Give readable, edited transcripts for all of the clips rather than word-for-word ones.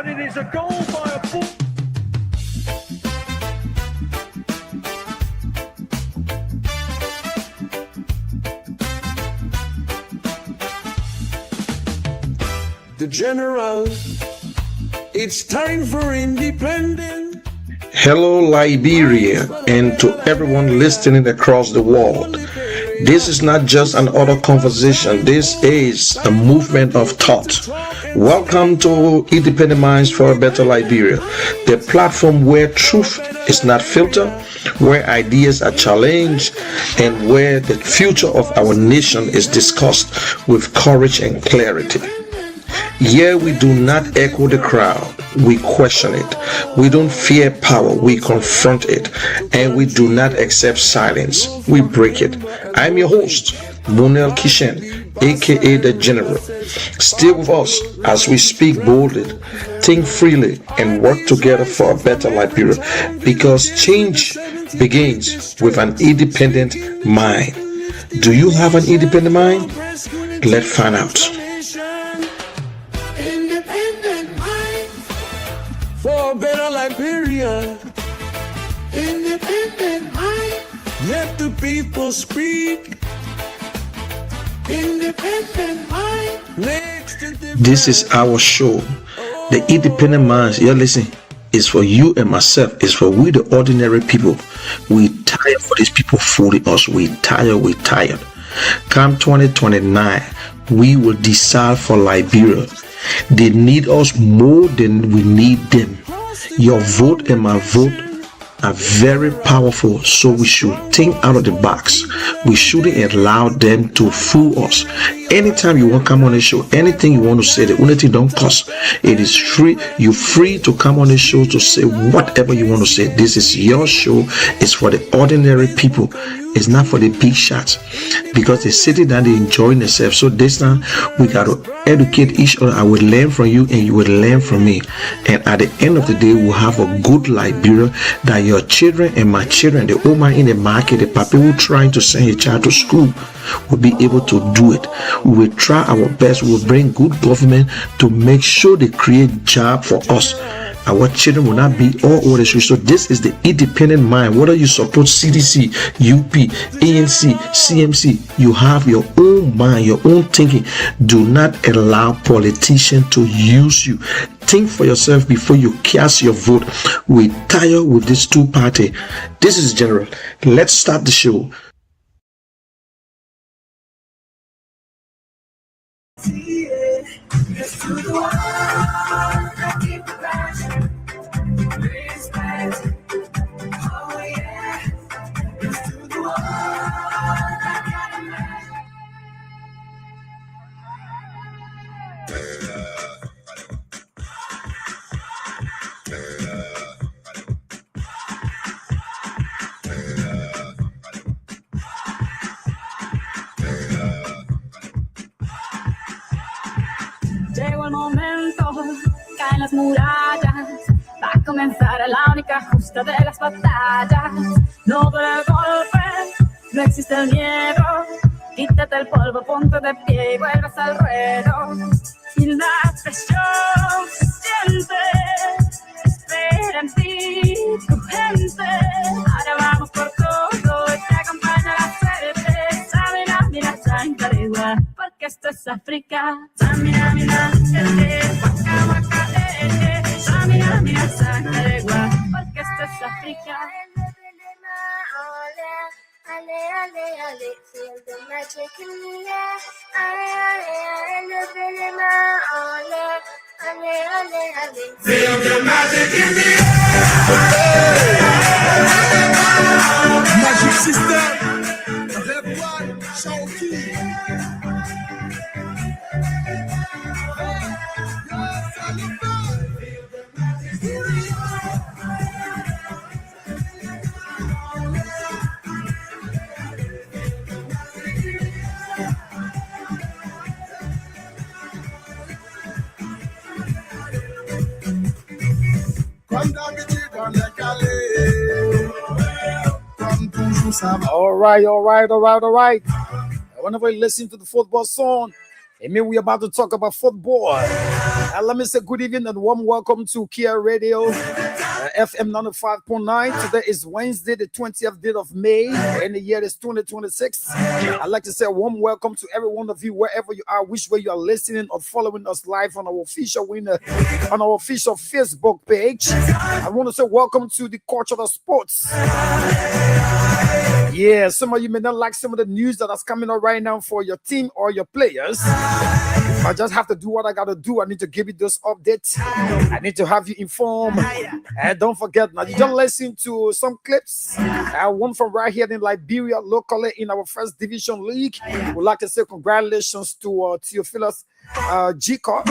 but it is a goal by a ball. The General, it's time for independence. Hello, Liberia, and to everyone listening across the world. This is not just an auto conversation. This is a movement of thought. Welcome to Independent Minds for a Better Liberia, the platform where truth is not filtered, where ideas are challenged, and where the future of our nation is discussed with courage and clarity. Here we do not echo the crowd, we question it. We don't fear power, we confront it. And we do not accept silence, we break it. I'm your host, Monel Kishen, aka The General. Stay with us as we speak boldly, think freely, and work together for a better Liberia. Because change begins with an independent mind. Do you have an independent mind? Let's find out. For a better Liberia, independent mind. Let the people speak. Independent mind. This is our show. The Independent Minds, you're listening, is for you and myself. It's for we, the ordinary people. We tired for these people fooling us. We tired. Come 2029, we will decide for Liberia. They need us more than we need them. Your vote and my vote are very powerful, so we should think out of the box. We shouldn't allow them to fool us. Anytime you want to come on the show, anything you want to say, the only thing don't cost. It is free. You're free to come on the show to say whatever you want to say. This is your show. It's for the ordinary people. It's not for the big shots, because they're sitting down, they're enjoying themselves. So this time we got to educate each other. I will learn from you and you will learn from me. And at the end of the day, we'll have a good Liberia that your children and my children, the woman in the market, the people who trying to send a child to school, will be able to do it. We will try our best. We will bring good government to make sure they create job for us. Our children will not be all over the street. So this is the independent mind. Whether you support CDC, UP, ANC, CMC, you have your own mind, your own thinking. Do not allow politicians to use you. Think for yourself before you cast your vote. We tired with this two party. This is General. Let's start the show. Llegó el momento, caen las murallas, va a comenzar la única justa de las batallas. No duele el golpe, no existe el miedo, quítate el polvo, ponte de pie y vuelves al ruedo. Y la presión se siente, espera en ti tu gente. Ahora vamos por todo y te acompaña la suerte. Samina, mira, Sankarewa, porque esto es África. Samina, mira, waka, waka, Samina, mira, Sankarewa, porque esto es África. Ale, ale, ale, feel the magic in the air. Ale, ale, ale, ale, ale, ale, feel the magic in the air. Magic system. Everyone, show key. All right. Whenever you listen to the football song, it means we're about to talk about football. Let me say good evening and warm welcome to Kear Radio FM 95.9. Today is Wednesday, the 20th day of May, and the year is 2026. I'd like to say a warm welcome to every one of you, wherever you are, which way you are listening or following us live on our official Facebook page. I want to say welcome to the Culture of Sports. Yeah, some of you may not like some of the news that is coming up right now for your team or your players. I just have to do what I got to do. I need to give you those updates. I need to have you informed. And don't forget, now you just listen to some clips. One from right here in Liberia, locally in our first division league. We'd like to say congratulations to Theophilus Jiko,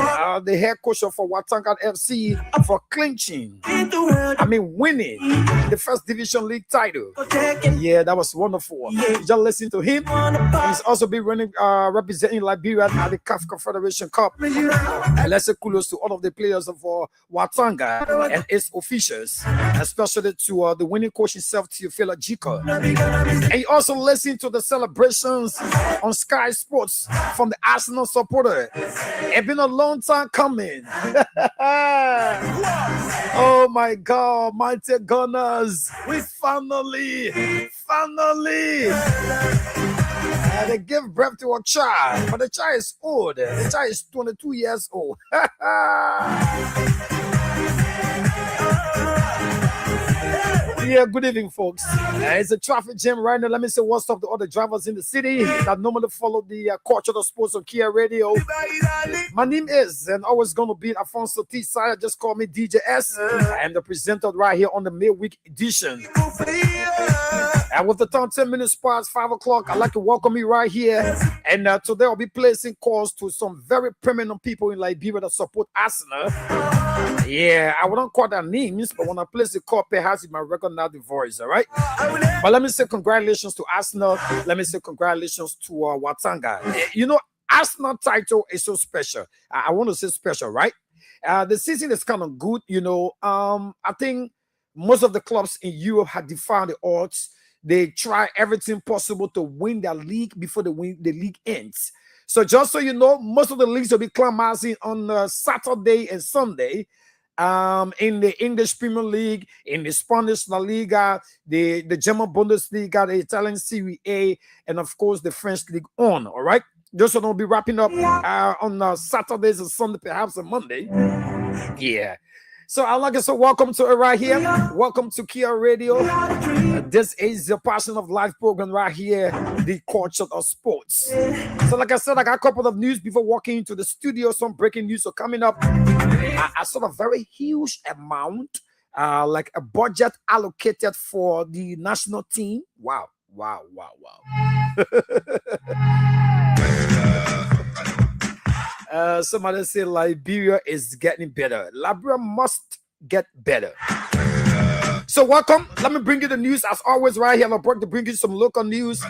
the head coach of Watanga FC, for winning the first division league title. Yeah, that was wonderful. You just listen to him. He's also been representing Liberia at the CAF Confederation Cup. And let's say kudos to all of the players of Watanga and its officials, especially to the winning coach himself, Theophilus Jiko. And you also listen to the celebrations on Sky Sports from the Arsenal supporter. It's been a long time coming. Oh my God, mighty Gunners, we finally, they give birth to a child, but the child is old. The child is 22 years old. Yeah, good evening, folks. It's a traffic jam right now. Let me say what's up to all the drivers in the city that normally follow the Culture of Sports on Kear Radio. My name is and always going to be ALPHONSO T Sayeeh. Just call me DJ S. I am the presenter right here on the midweek edition. And with the time 10 minutes past 5 o'clock, I'd like to welcome you right here. And today I'll be placing calls to some very prominent people in Liberia that support Arsenal. Yeah, I wouldn't call their names, but when I place the call, perhaps you might recognize the voice, all right? But let me say congratulations to Arsenal. Let me say congratulations to Watanga. You know, Arsenal title is so special. I want to say special, right? The season is kind of good, you know. I think most of the clubs in Europe have defied the odds. They try everything possible to win their league before the league ends. So just so you know, most of the leagues will be climaxing on Saturday and Sunday. In the English Premier League, in the Spanish La Liga, the German Bundesliga, the Italian Serie A, and of course the French League On. All right, those will be wrapping up on Saturdays and Sunday, perhaps on Monday. Yeah. So I'd like to say welcome to it right here. Welcome to Kear Radio. This is the Passion of Life program right here, the Culture of Sports. So like I said, I got a couple of news before walking into the studio. Some breaking news are coming up. I saw a very huge amount, like a budget allocated for the national team. Wow. Somebody say Liberia is getting better. Liberia must get better. So welcome. Let me bring you the news as always right here. I'll bring you some local news.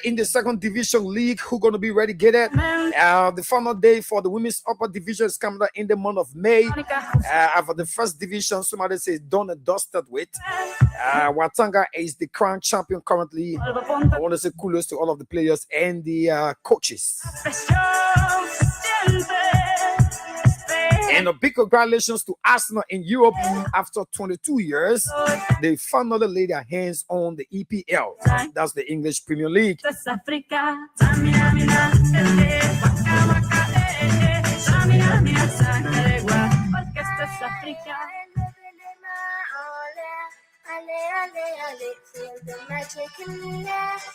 In the second division league, who's going to be ready to get it? The final day for the women's upper division is coming up in the month of May. For the first division, somebody says done and dusted with. Watanga is the crown champion currently. I want to say kudos to all of the players and the coaches. And a big congratulations to Arsenal in Europe. After 22 years, they finally laid their hands on the EPL. That's the English Premier League.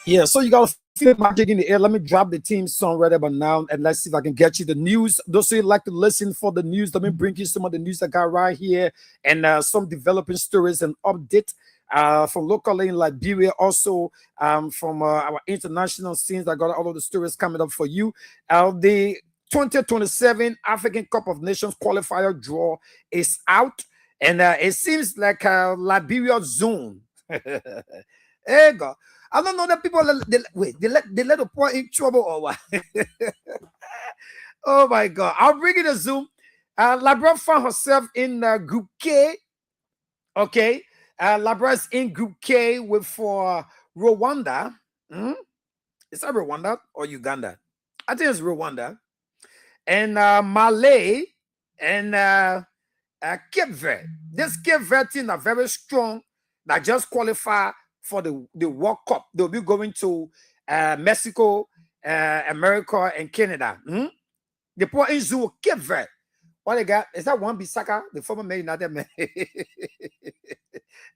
Yeah, so you gotta feel magic in the air. Let me drop the team song right about now, and let's see if I can get you the news. Those of you like to listen for the news, let me bring you some of the news I got right here, and some developing stories and update from locally in Liberia, also from our international scenes. I got all of the stories coming up for you. The 2027 African Cup of Nations qualifier draw is out, and it seems like Liberia zone. Hey God, I don't know that people they let the poor in trouble or what. Oh my God, I'll bring it a zoom. Liberia found herself in Group K. Okay, Liberia's in Group K with Rwanda. Is that Rwanda or Uganda? I think it's Rwanda. And Malay and Cape Verde. This Cape Verde team are very strong. That just qualify for the World Cup. They'll be going to Mexico, America, and Canada. The poor in Zoo Cape Verde. What they got is that one Bissaka, the former Man United man.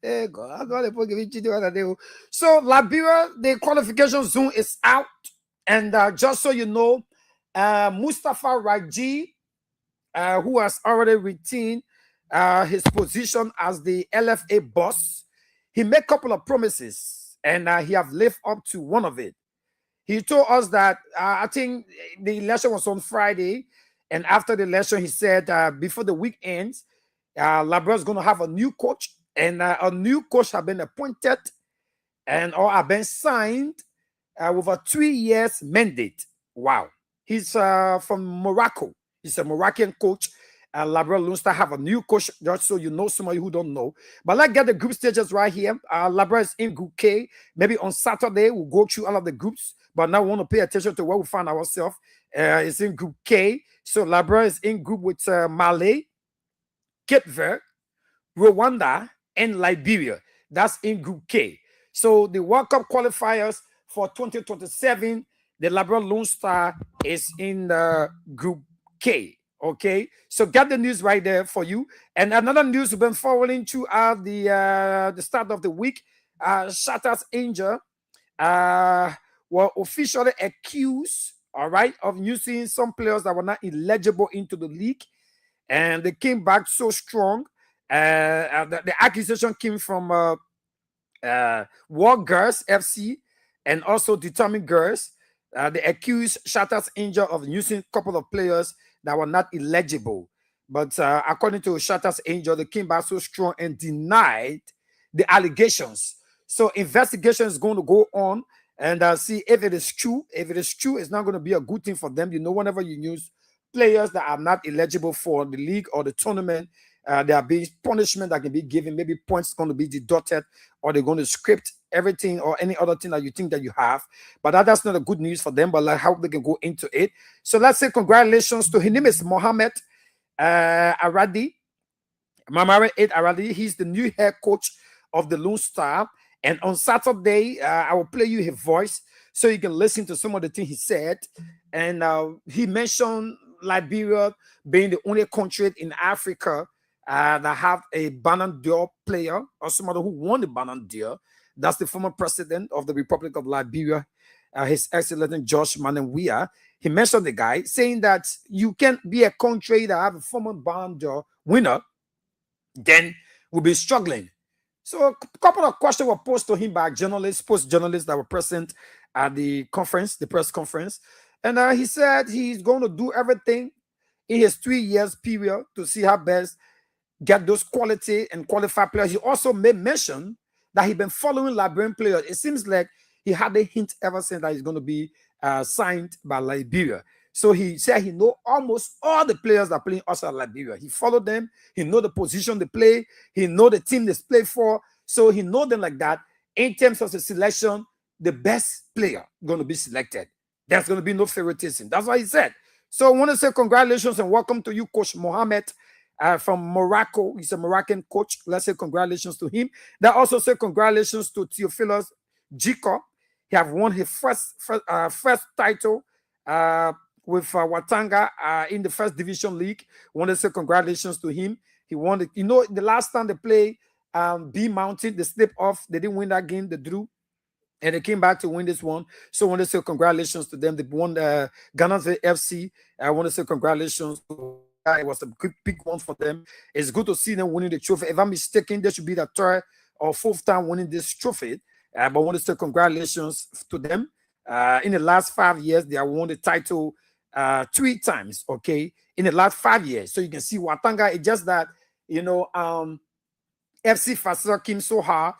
Hey God, so Liberia, the qualification zone is out, and just so you know, Mustafa Raji, who has already retained his position as the LFA boss, he made a couple of promises, and he have lived up to one of it. He told us that I think the election was on Friday, and after the election, he said before the week ends, Liberia is going to have a new coach, and a new coach have been appointed and or have been signed with a 3 years mandate. Wow. He's from Morocco. He's a Moroccan coach. Liberia Lone Star have a new coach, just so you know, somebody who don't know. But let's get the group stages right here. Liberia is in Group K. Maybe on Saturday, we'll go through all of the groups. But now we want to pay attention to where we find ourselves. It's in Group K. So Liberia is in group with Mali, Cape Verde, Rwanda, and Liberia. That's in Group K. So the World Cup qualifiers for 2027, the Liberia Lone Star is in Group K. Okay, so get the news right there for you. And another news we've been following throughout the start of the week. Shatters Angel were officially accused, all right, of using some players that were not eligible into the league, and they came back so strong. The accusation came from War Girls FC and also Determined Girls. They accused Shatters Angel of using a couple of players that were not eligible. But according to Shatters Angel, they came back so strong and denied the allegations. So investigation is going to go on and see if it is true. If it is true, it's not going to be a good thing for them. You know, whenever you use players that are not eligible for the league or the tournament, there will be punishment that can be given. Maybe points going to be deducted, or they're going to script everything or any other thing that you think that you have. But that's not a good news for them, but like how they can go into it. So let's say congratulations to his name is Mohammed Aradi. Mohammed Aradi. He's the new head coach of the Lone Star. And on Saturday, I will play you his voice so you can listen to some of the things he said. And he mentioned Liberia being the only country in Africa that have a Ballon d'Or player or somebody who won the Ballon d'Or. That's the former president of the Republic of Liberia, His Excellency George Manenwia. He mentioned the guy saying that you can't be a country that have a former Ballon d'Or winner, then we'll be struggling. So a couple of questions were posed to him by journalists, post-journalists that were present at the conference, the press conference. And he said he's going to do everything in his 3 years period to see how best get those quality and qualified players. He also made mention that he's been following Liberian players. It seems like he had a hint ever since that he's going to be signed by Liberia. So he said he know almost all the players that play outside Liberia. He followed them. He know the position they play. He know the team they play for. So he know them like that. In terms of the selection, the best player going to be selected. There's going to be no favoritism. That's what he said. So I want to say congratulations and welcome to you, Coach Mohammed from Morocco. He's a Moroccan coach. Let's say congratulations to him. They also say congratulations to Theophilus Jiko. He have won his first title with Watanga in the first division league. I want to say congratulations to him. He won it. You know, the last time they played B Mountain, they slipped off. They didn't win that game. They drew. And they came back to win this one. So I want to say congratulations to them. They won the Ghana FC. I want to say congratulations. It was a good big one for them. It's good to see them winning the trophy. If I'm mistaken, they should be the third or fourth time winning this trophy. But I want to say congratulations to them. In the last 5 years, they have won the title 3 times, okay? In the last 5 years. So you can see Watanga, it's just that, you know, FC Fasel came so hard.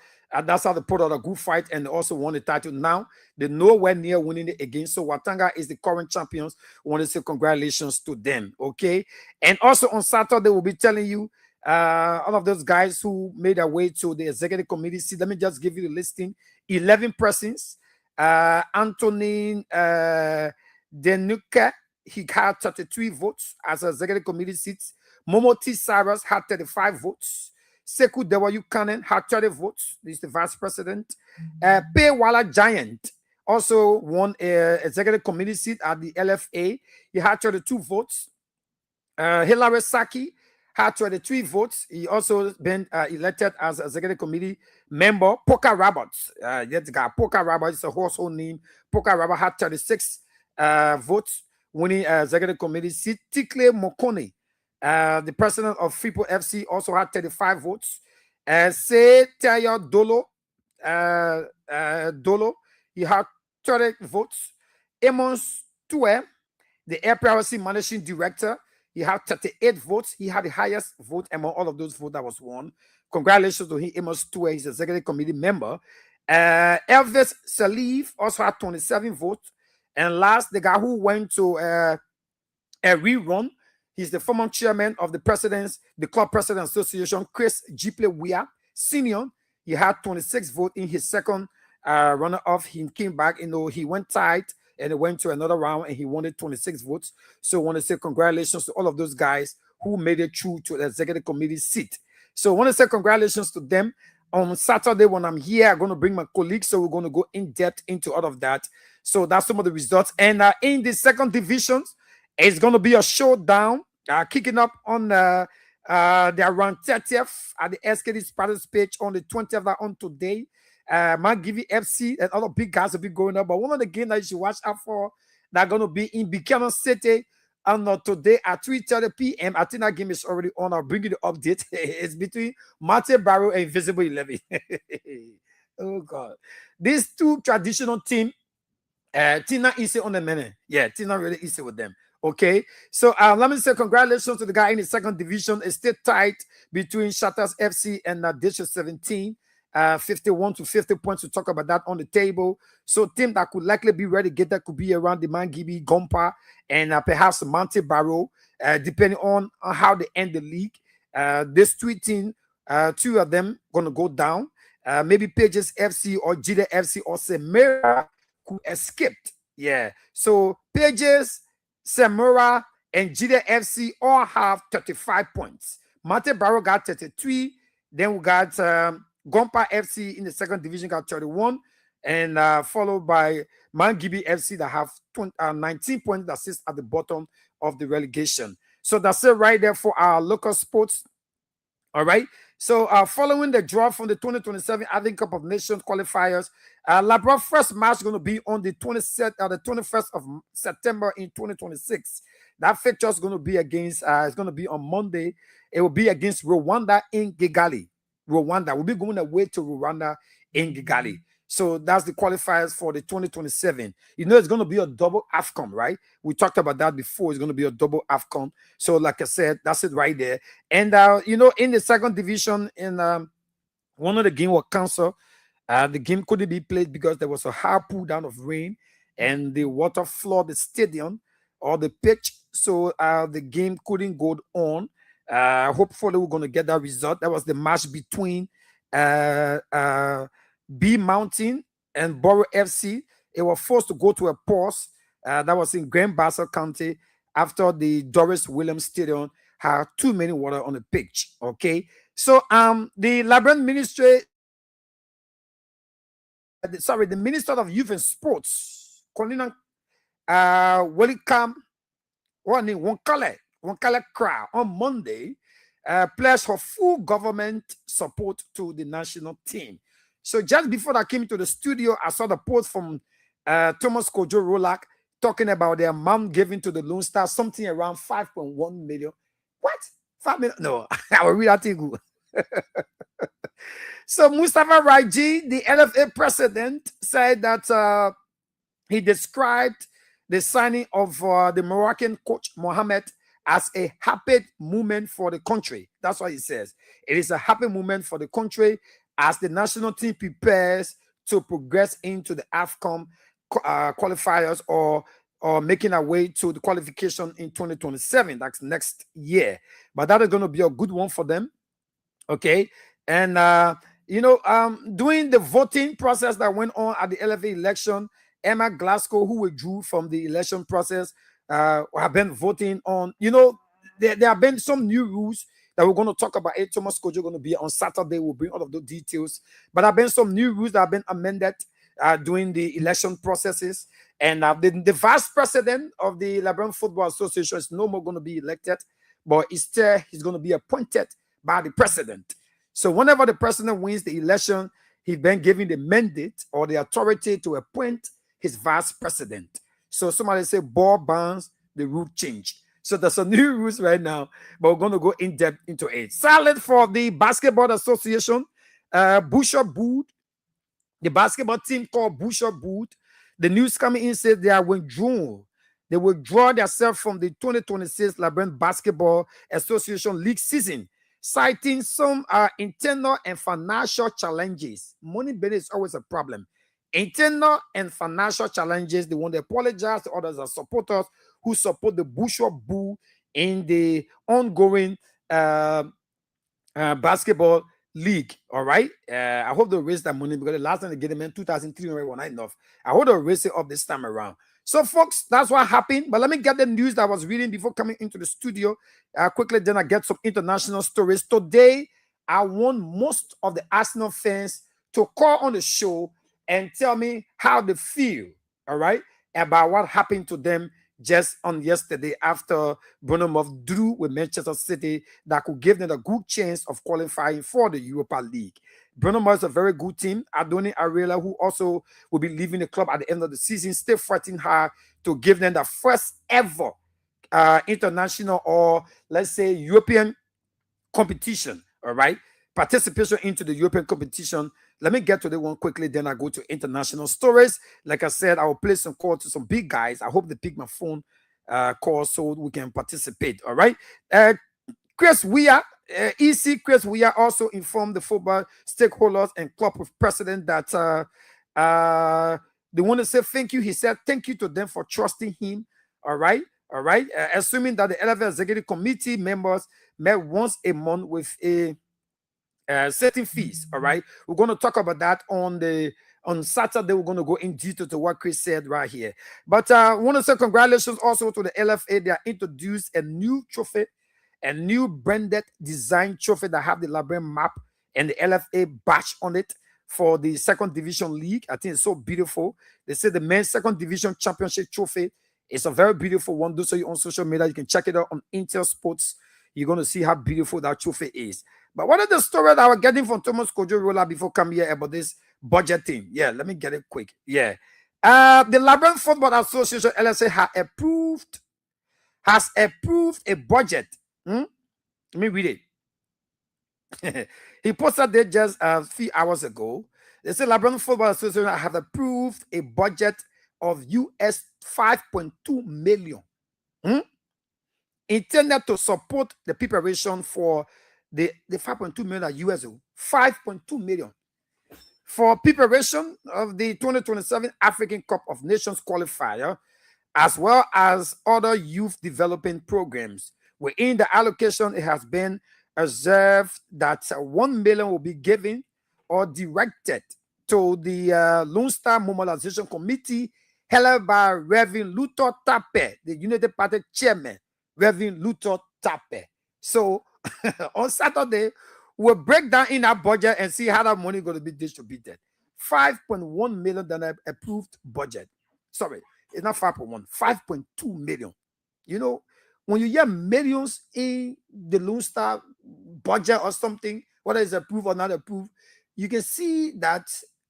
That's how they put out a good fight and also won the title. Now, they're nowhere near winning it again. So Watanga is the current champions. I want to say congratulations to them, okay? And also on Saturday, we'll be telling you all of those guys who made their way to the executive committee. See, let me just give you the listing. 11 persons. Anthony Denuka, he got 33 votes as executive committee seats. Momo T. Cyrus had 35 votes. Sekou Dewayu Kanen had 30 votes. This is the vice president. Paywala Giant also won an executive committee seat at the LFA. He had 32 votes. Hilary Saki had 23 votes. He also been elected as executive committee member. Poker Roberts, Poker Roberts is a household name. Poker Roberts had 36 votes, winning executive committee seat. Tikle Mokone, the president of Freeport FC, also had 35 votes. Say Taya Dolo, he had 30 votes. Amos Tue, the Air Privacy Managing Director, he had 38 votes. He had the highest vote among all of those votes that was won. Congratulations to him, Amos Tue. He's an executive committee member. Elvis Salif also had 27 votes. And last, the guy who went to a rerun, he's the former chairman of the Club President Association, Chris Jiple Wea Senior. He had 26 votes in his second runner-off. He came back, he went tight and he went to another round and he wanted 26 votes. So I want to say congratulations to all of those guys who made it through to the executive committee seat. So I want to say congratulations to them. On Saturday when I'm here, I'm going to bring my colleagues, so we're going to go in depth into all of that. So that's some of the results. And in the second divisions, it's going to be a showdown kicking up on the around 30th at the SKD Spartans page on the 20th on today. Mangivi FC and other big guys will be going up. But one of the games that you should watch out for, they're going to be in Buchanan City on today at 3:30 p.m. I think that game is already on. I'll bring you the update. It's between Martin Barrow and Invisible 11. Oh, God. These two traditional teams, Tina easy on the menu. Yeah, Tina really easy with them. Okay, so let me say congratulations to the guy in the second division. It's still tight between Shatters FC and District 17. 51 to 50 points to talk about that on the table. So team that could likely be relegated could be around the Mangibi, Gompa, and perhaps Monte Barrow, depending on how they end the league. This tweeting, two of them going to go down. Maybe Pages FC or Jide FC or Semera could escape. Yeah. So Pages, Semera, and Jide FC all have 35 points. Monte Barrow got 33. Then we got Gompa FC in the second division got 31, and followed by Mangibi FC that have 19 points that sits at the bottom of the relegation. So that's it right there for our local sports. All right. So following the draw from the 2027 African Cup of Nations qualifiers, Labrador first match is going to be on the 21st of September in 2026. That fixture is going to be against, it's going to be on Monday. It will be against Rwanda in Kigali. Rwanda will be going away to Rwanda in Kigali. So that's the qualifiers for the 2027. You know, it's going to be a double AFCON, right? We talked about that before. It's going to be a double AFCON. So like I said, that's it right there. And, you know, in the second division, in one of the games was canceled. The game couldn't be played because there was a hard pull down of rain and the water flooded the stadium or the pitch. So the game couldn't go on. Hopefully we're going to get that result. That was the match between B Mountain and Borough FC. It was forced to go to a pause. That was in Grand Bassa County after the Doris Williams Stadium had too many water on the pitch. Okay, so the Labyrinth Ministry, the Minister of Youth and Sports, Colina welcome Wonkale Kra on Monday pledged her full government support to the national team. So just before I came to the studio, I saw the post from Thomas Kojo Rolak talking about their mom giving to the Lone Star something around 5.1 million. What? 5 million? No, I will read that thing. So Mustafa Raji, the LFA president, said that he described the signing of the Moroccan coach Mohamed as a happy moment for the country. That's what he says. It is a happy moment for the country as the national team prepares to progress into the AFCON qualifiers or making our way to the qualification in 2027. That's next year. But that is going to be a good one for them. Okay. And, during the voting process that went on at the LFA election, Emma Glasgow, who withdrew from the election process, have been voting on, there have been some new rules that we're going to talk about. Thomas Kojo going to be on Saturday. We'll bring all of the details. But there have been some new rules that have been amended during the election processes. And the vice president of the Liberian Football Association is no more going to be elected, but instead he's going to be appointed by the president. So whenever the president wins the election, he's been given the mandate or the authority to appoint his vice president. So somebody say ball bounce, the rule changed. So there's some new rules right now, but we're going to go in depth into it. Silent for the Basketball Association, Boucher Boot, the basketball team called Boucher Boot. The news coming in says they are withdrawn. They withdraw themselves from the 2026 Liberian Basketball Association League season, citing some internal and financial challenges. Money business is always a problem. Internal and financial challenges. They want to apologize to others as supporters who support the Boucher Boot in the ongoing basketball league. All right. I hope they'll raise that money because the last time they get them in 2,300 were not enough. I hope they'll raise it up this time around. So, folks, that's what happened. But let me get the news that I was reading before coming into the studio. Quickly, then I get some international stories. Today, I want most of the Arsenal fans to call on the show and tell me how they feel, all right, about what happened to them just on yesterday after Bournemouth drew with Manchester City that could give them a good chance of qualifying for the Europa League. Bournemouth is a very good team. Adoni Arela, who also will be leaving the club at the end of the season, still fighting hard to give them the first ever international or, let's say, European competition, all right? Participation into the European competition. Let me get to the one quickly, then I go to international stories. Like I said, I will play some calls to some big guys. I hope they pick my phone call so we can participate, all right? Chris Weah, Chris Weah also informed the football stakeholders and club president that they want to say thank you. He said thank you to them for trusting him, all right? All right, assuming that the LFA Executive Committee members met once a month with a setting fees. All right, we're going to talk about that on Saturday. We're going to go in detail to what Chris said right here. But I want to say congratulations also to the LFA. They are introduced a new trophy, a new branded design trophy that have the Liberian map and the LFA badge on it for the second division league. I think it's so beautiful. They say the men's second division championship trophy. It's a very beautiful one. Do so on social media. You can check it out on Intel Sports. You're going to see how beautiful that trophy is. But what is the story that I was getting from Thomas Kojo Rolla before coming here about this budget thing? Yeah, let me get it quick. Yeah. The Liberian Football Association, LSA, has approved a budget. Let me read it. He posted it just a few hours ago. They said Liberian Football Association have approved a budget of US 5.2 million intended to support the preparation for the 5.2 million US 5.2 million for preparation of the 2027 African Cup of Nations qualifier, as well as other youth development programs. Within the allocation, it has been observed that 1 million will be given or directed to the Lone Star Mobilization Committee, held by Reverend Luther Tape, the United Party chairman, Reverend Luther Tape. So on Saturday, we'll break down in our budget and see how that money is going to be distributed. 5.1 million than an approved budget. Sorry, it's not 5.1, 5.2 million. You know, when you hear millions in the Lone Star budget or something, whether it's approved or not approved, you can see that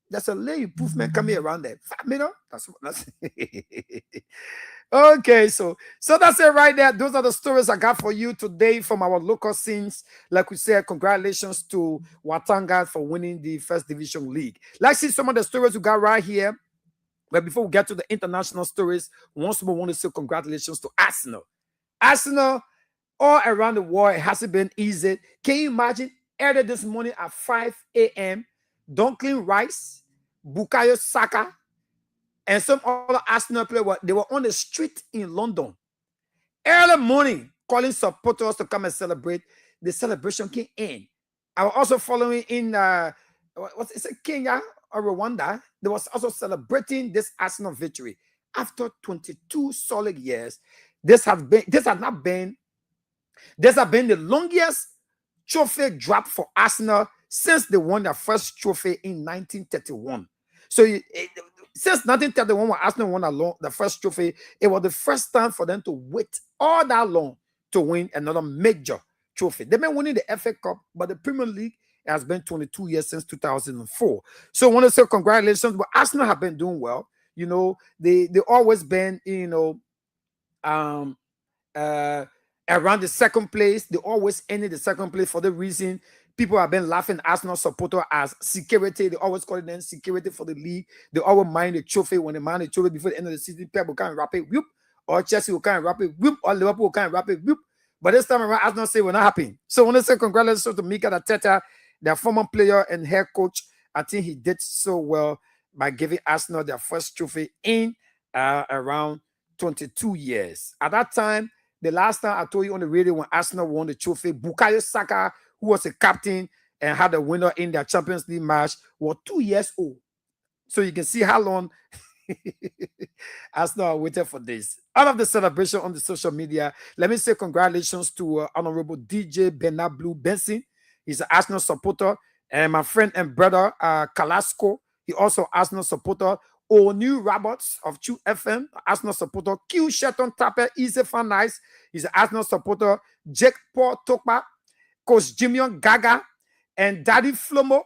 there's a little improvement coming around there. 5 million? That's okay, so that's it right there. Those are the stories I got for you today from our local scenes. Like we said, congratulations to Watanga for winning the First Division League. Let's see some of the stories we got right here. But before we get to the international stories, once more, I want to say congratulations to Arsenal. Arsenal, all around the world, it hasn't been easy. Can you imagine earlier this morning at 5 a.m., Duncan Rice, Bukayo Saka, and some other Arsenal players, they were on the street in London early morning calling supporters to come and celebrate. The celebration came in. I was also following in Kenya or Rwanda. They was also celebrating this Arsenal victory after 22 solid years. This has not been This has been the longest trophy drop for Arsenal since they won their first trophy in 1931. So since 1931, when Arsenal won the first trophy, it was the first time for them to wait all that long to win another major trophy. They've been winning the FA Cup, but the Premier League has been 22 years since 2004. So I want to say congratulations, but Arsenal have been doing well. You know, they always been, you know, around the second place. They always ended the second place for the reason people have been laughing Arsenal supporter as security. They always call it them security for the league. They always mind the trophy. When they mind the trophy before the end of the season, people can't wrap it, whoop, or Chelsea will can't wrap it, whoop, or Liverpool can't wrap it, whoop. But this time around, Arsenal say we're not happy. So I want to say congratulations to Mikel Arteta, their former player and head coach. I think he did so well by giving Arsenal their first trophy in around 22 years. At that time, the last time I told you on the radio when Arsenal won the trophy, Bukayo Saka, who was a captain and had a winner in their Champions League match, was 2 years old. So you can see how long Arsenal waited for this. Out of the celebration on the social media, let me say congratulations to Honorable DJ Bernard Blue Benson. He's an Arsenal supporter. And my friend and brother, Kalasco, he also Arsenal supporter. O'Neil Roberts of True FM, Arsenal supporter. Q Shetton Tapper, he's a fan nice. He's an Arsenal supporter. Jake Paul Tokpa, Coach Jimion Gaga, and Daddy Flomo.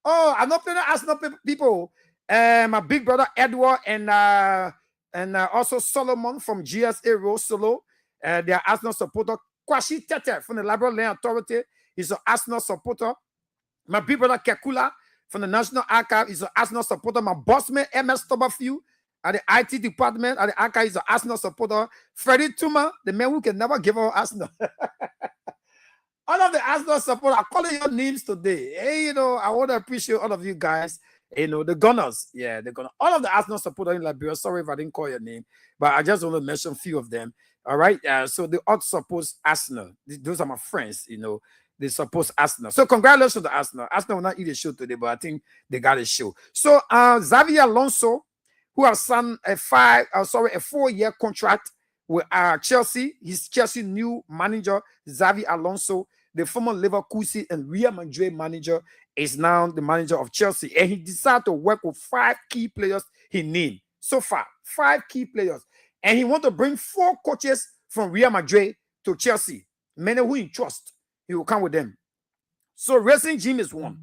Oh, I'm not playing Arsenal people. My big brother Edward and also Solomon from GSA Rose Solo. They are Arsenal supporter. Kwashi Tete from the Liberal Land Authority is an Arsenal supporter. My big brother Kekula from the National Archive is an Arsenal supporter. My boss man MS Tuberfield at the IT department at the archive is an Arsenal supporter. Freddie Tuma, the man who can never give up Arsenal. All of the Arsenal supporters, I'm calling your names today. Hey, you know, I want to appreciate all of you guys. You know, the Gunners. Yeah, the Gunners. All of the Arsenal supporters in Liberia. Sorry if I didn't call your name, but I just want to mention a few of them. All right. So they all support Arsenal. Those are my friends, you know. They support Arsenal. So congratulations to Arsenal. Arsenal will not eat a show today, but I think they got a show. So Xavi Alonso, who has signed a 4-year contract with Chelsea. He's Chelsea new manager, Xavi Alonso, the former Leverkusen and Real Madrid manager, is now the manager of Chelsea. And he decided to work with 5 key players he named. So far, 5 key players. And he wants to bring 4 coaches from Real Madrid to Chelsea. Many who he trusts, he will come with them. So Racing Jim is 1.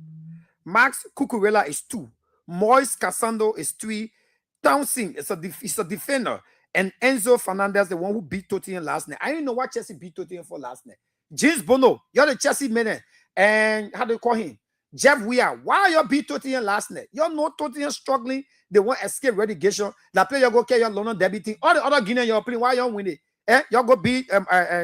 Max Cucurella is 2. Moise Casando is 3. Townsend is a defender. And Enzo Fernandez, the one who beat Tottenham last night. I didn't know what Chelsea beat Tottenham for last night. James Bono, you're the Chelsea man. And how do you call him? Jeff Weir. Why you beat Tottenham last night? You know Tottenham struggling. They want to escape relegation. The player go carry your London debuting. All the other Guinean you're playing, why you win it? Y'all go beat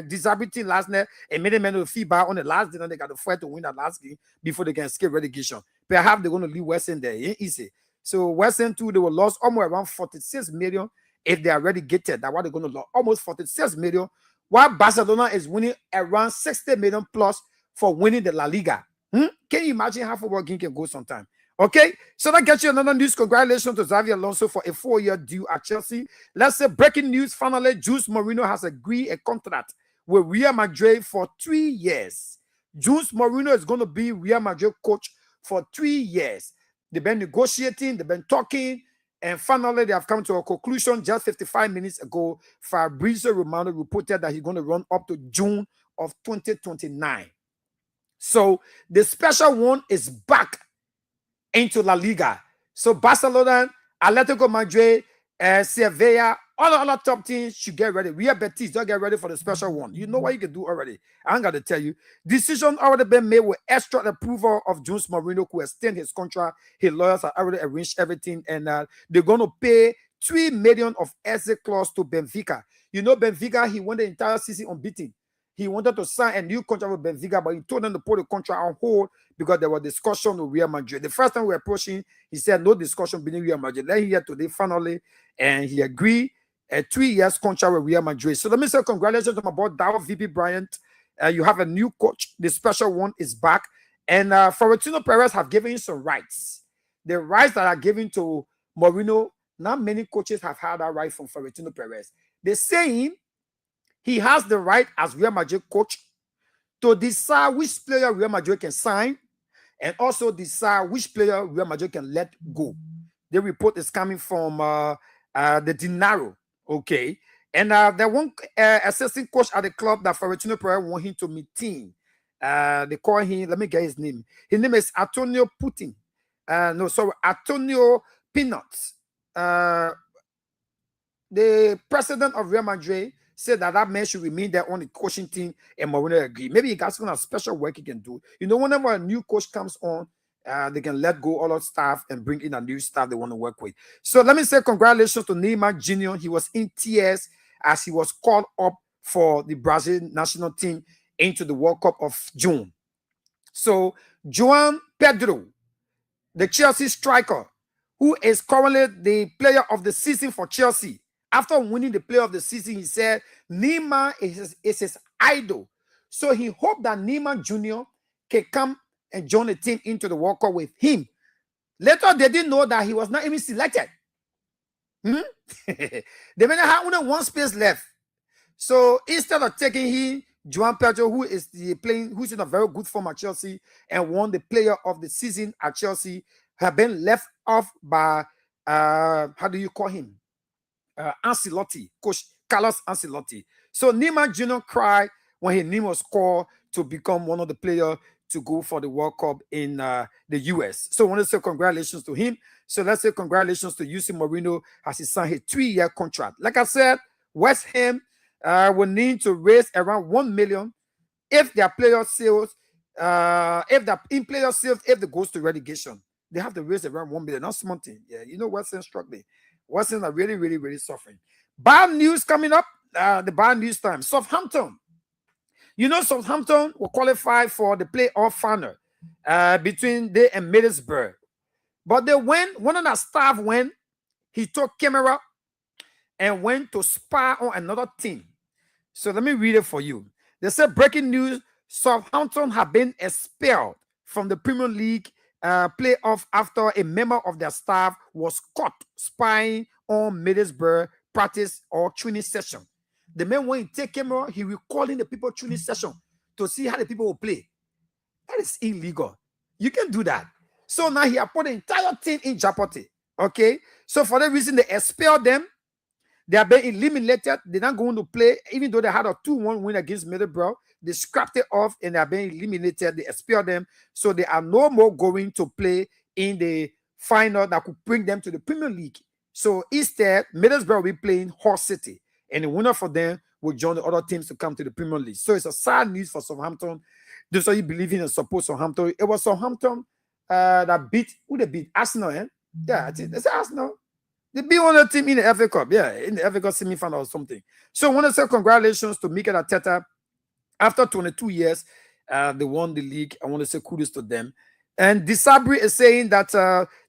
Disability last night and made a man with feedback on the last day. And they got to fight to win that last game before they can escape relegation. Perhaps they're going to leave West End there. It ain't easy. So West End too, they will lose almost around 46 million if they are relegated. That's what they're going to lose. Almost 46 million. While Barcelona is winning around 60 million plus for winning the La Liga. Can you imagine how football game can go sometime? Okay, so that gets you another news. Congratulations to Xavi Alonso for a 4-year deal at Chelsea. Let's say breaking news. Finally, Jose Mourinho has agreed a contract with Real Madrid for 3 years. Jose Mourinho is going to be Real Madrid coach for 3 years. They've been negotiating, they've been talking, and finally they have come to a conclusion just 55 minutes ago. Fabrizio Romano reported that he's going to run up to June of 2029. So the special one is back into La Liga. So Barcelona, Atletico Madrid, Sevilla, all the other top teams should get ready. Real Betis, don't get ready for the special one. You know what you can do already. I ain't got to tell you. Decision already been made with extra approval of Jose Mourinho, who extend his contract. His lawyers have already arranged everything, and they're going to pay 3 million of exit clause to Benfica. You know, Benfica, he won the entire season unbeaten. He wanted to sign a new contract with Benfica, but he told them to put the contract on hold because there was discussion with Real Madrid. The first time we were approaching, he said no discussion between Real Madrid. Then he had today finally, and he agreed a 3 years contract with Real Madrid. So let me say congratulations to my boy Dow VP Bryant. You have a new coach. The special one is back. And Florentino Perez have given him some rights. The rights that are given to Mourinho, not many coaches have had that right from Florentino Perez. They're saying he has the right as Real Madrid coach to decide which player Real Madrid can sign and also decide which player Real Madrid can let go. The report is coming from the Dinaro, okay? And the one assistant coach at the club that Florentino Perez want him to meet team. They call him, let me get his name. His name is Antonio Putin. Antonio Peanuts. The president of Real Madrid said that man should remain there on the coaching team, and Mourinho agreed. Maybe he got some special work he can do. You know, whenever a new coach comes on, they can let go all of staff and bring in a new staff they want to work with. So let me say congratulations to Neymar Jr. He was in tears as he was called up for the Brazil national team into the World Cup of June. So João Pedro, the Chelsea striker, who is currently the player of the season for Chelsea, after winning the player of the season, he said Neymar is his idol. So he hoped that Neymar Jr. can come and join the team into the World Cup with him. Later, they didn't know that he was not even selected. They may not have only one space left. So instead of taking him, João Pedro, who's in a very good form at Chelsea and won the player of the season at Chelsea, have been left off by how do you call him? Ancelotti, Coach Carlos Ancelotti. So Neymar Jr. cried when his name was called to become one of the players to go for the World Cup in the US. So I want to say congratulations to him. So let's say congratulations to Jose Mourinho as he signed his 3-year contract. Like I said, West Ham will need to raise around 1 million if their player sales, if they goes to relegation. They have to raise around 1 million. Not something. Yeah, you know West Ham struggling. West Ham are really, really, really suffering. Bad news coming up. The bad news time. Southampton. You know, Southampton will qualify for the playoff final between they and Middlesbrough. But they went, one of the staff went, he took camera and went to spy on another team. So let me read it for you. They said, breaking news, Southampton have been expelled from the Premier League playoff after a member of their staff was caught spying on Middlesbrough practice or training session. The man, when he take camera, he recording the people training session to see how the people will play. That is illegal. You can do that. So now he has put the entire team in jeopardy. Okay? So for that reason, they expelled them. They have been eliminated. They're not going to play, even though they had a 2-1 win against Middlesbrough. They scrapped it off and they have been eliminated. They expelled them. So they are no more going to play in the final that could bring them to the Premier League. So instead, Middlesbrough will be playing Hull City. And the winner for them will join the other teams to come to the Premier League. So it's a sad news for Southampton. Those are you believe in and support Southampton. It was Southampton that beat, who they beat? Arsenal, eh? Yeah, it's Arsenal. They beat one of the team in the FA Cup. Yeah, in the FA Cup semi-final or something. So I want to say congratulations to Mikel Arteta. After 22 years, they won the league. I want to say kudos to them. And De Zerbi is saying that